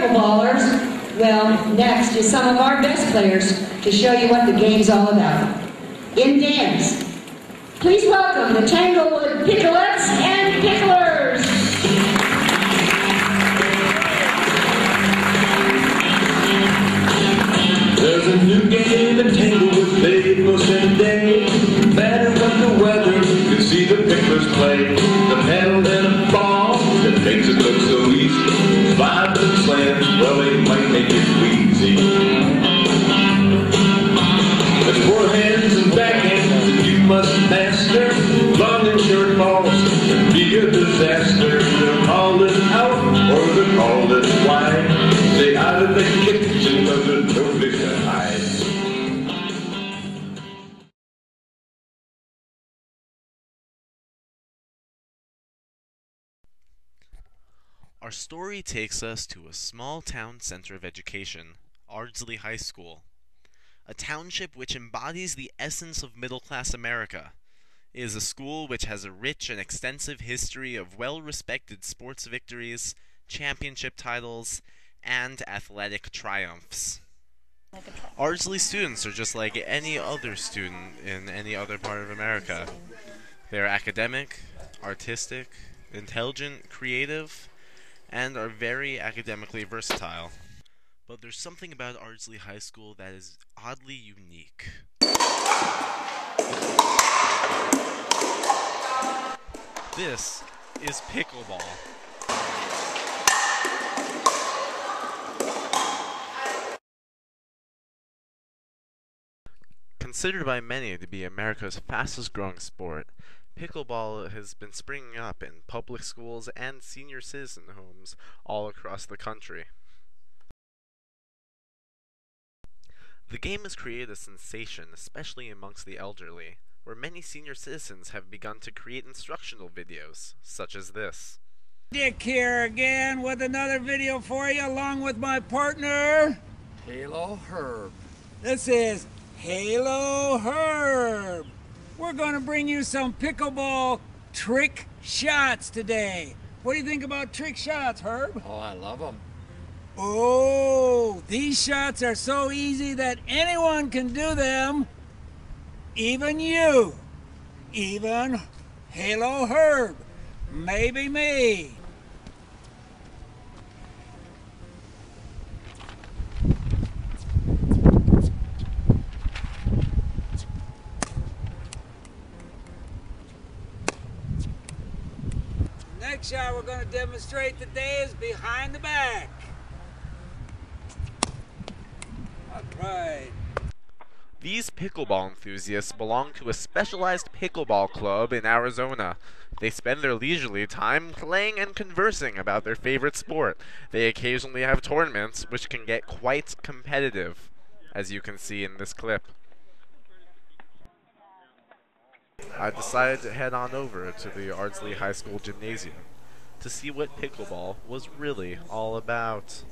pickleballers? Well, next is some of our best players to show you what the game's all about. In dance, please welcome the Tanglewood Picklettes and Picklers. There's a new game in Tanglewood played most any day. No matter what the weather, you can see the picklers play. The paddle and a ball that makes it look so easy. Five and slams, well they might make it wheezy. There's forehands and backhands that you must master. Long and short balls can be a disaster. They'll call it out or they'll call it wide. Stay out of the kitchen, but there's no place to hide. Our story takes us to a small town center of education, Ardsley High School. A township which embodies the essence of middle-class America. It is a school which has a rich and extensive history of well-respected sports victories, championship titles, and athletic triumphs. Ardsley students are just like any other student in any other part of America. They are academic, artistic, intelligent, creative, and are very academically versatile. But there's something about Ardsley High School that is oddly unique. This is pickleball. Considered by many to be America's fastest growing sport, pickleball has been springing up in public schools and senior citizen homes all across the country. The game has created a sensation, especially amongst the elderly, where many senior citizens have begun to create instructional videos, such as this. Dick here again with another video for you, along with my partner, Halo Herb. This is Halo Herb. We're going to bring you some pickleball trick shots today. What do you think about trick shots, Herb? Oh, I love them. Oh, these shots are so easy that anyone can do them. Even you. Even Halo Herb. Maybe me. Next shot we're going to demonstrate today is behind the back. All right. These pickleball enthusiasts belong to a specialized pickleball club in Arizona. They spend their leisurely time playing and conversing about their favorite sport. They occasionally have tournaments, which can get quite competitive, as you can see in this clip. I decided to head on over to the Ardsley High School gymnasium to see what pickleball was really all about.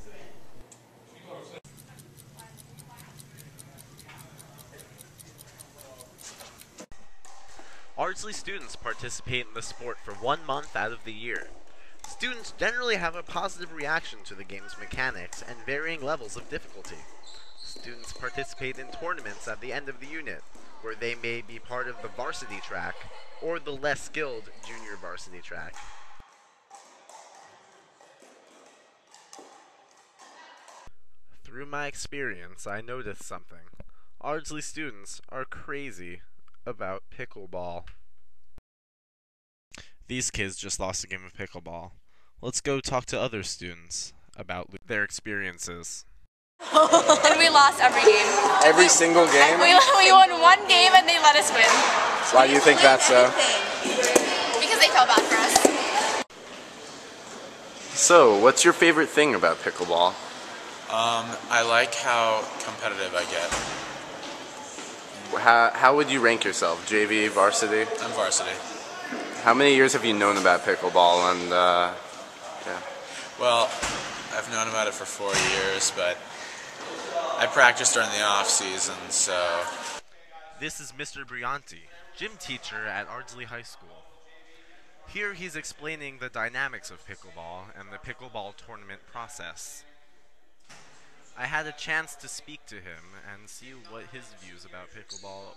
Ardsley students participate in the sport for 1 month out of the year. Students generally have a positive reaction to the game's mechanics and varying levels of difficulty. Students participate in tournaments at the end of the unit, where they may be part of the varsity track or the less skilled junior varsity track. Through my experience, I noticed something. Ardsley students are crazy about pickleball. These kids just lost a game of pickleball. Let's go talk to other students about their experiences. And we lost every game. Every single game? We won one game and they let us win. Why do you think that's so? Because they felt bad for us. So, what's your favorite thing about pickleball? I like how competitive I get. How would you rank yourself? JV, varsity? I'm varsity. How many years have you known about pickleball? And yeah. Well, I've known about it for 4 years, but I practice during the off season, so. This is Mr. Brianti, gym teacher at Ardsley High School. Here he's explaining the dynamics of pickleball and the pickleball tournament process. I had a chance to speak to him and see what his views about pickleball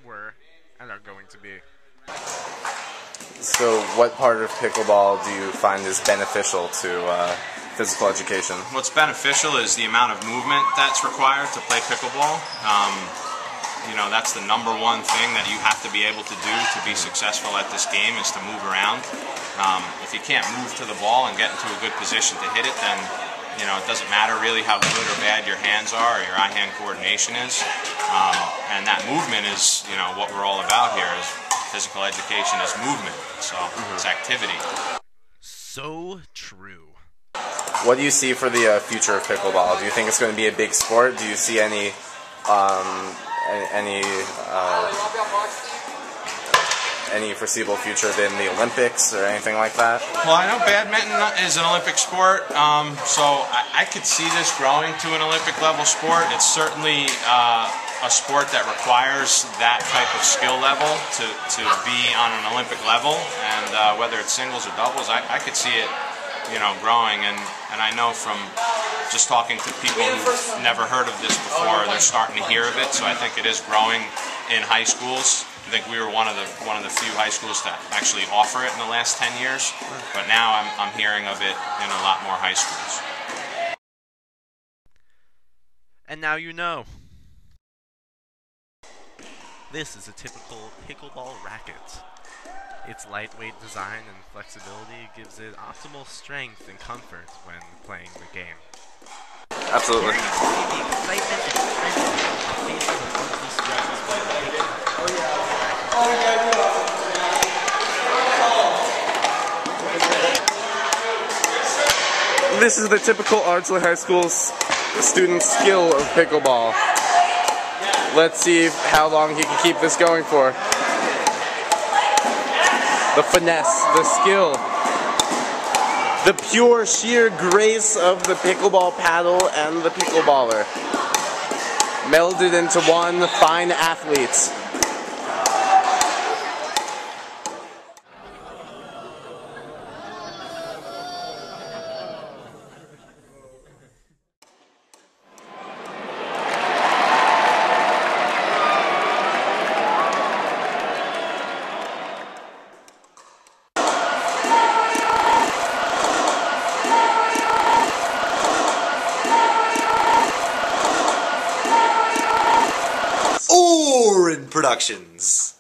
were, and are going to be. So what part of pickleball do you find is beneficial to physical education? What's beneficial is the amount of movement that's required to play pickleball. You know, that's the number one thing that you have to be able to do to be successful at this game, is to move around. If you can't move to the ball and get into a good position to hit it, then you know, it doesn't matter really how good or bad your hands are or your eye-hand coordination is. And that movement is, you know, what we're all about here. Is physical education is movement, so it's activity. So true. What do you see for the future of pickleball? Do you think it's going to be a big sport? Do you see any foreseeable future in the Olympics or anything like that? Well, I know badminton is an Olympic sport, so I could see this growing to an Olympic level sport. It's certainly a sport that requires that type of skill level to be on an Olympic level, and whether it's singles or doubles, I could see it, you know, growing. And I know from just talking to people who've never heard of this before, they're starting to hear of it. So I think it is growing in high schools. I think we were one of the few high schools to actually offer it in the last 10 years. But now I'm hearing of it in a lot more high schools. And now you know. This is a typical pickleball racket. Its lightweight design and flexibility gives it optimal strength and comfort when playing the game. Absolutely. Here you can see the excitement and strength on the faces of monthly stresses when picking up the racket. This is the typical Ardsley High School student skill of pickleball. Let's see how long he can keep this going for. The finesse, the skill, the pure sheer grace of the pickleball paddle and the pickleballer, melded into one fine athlete. Productions.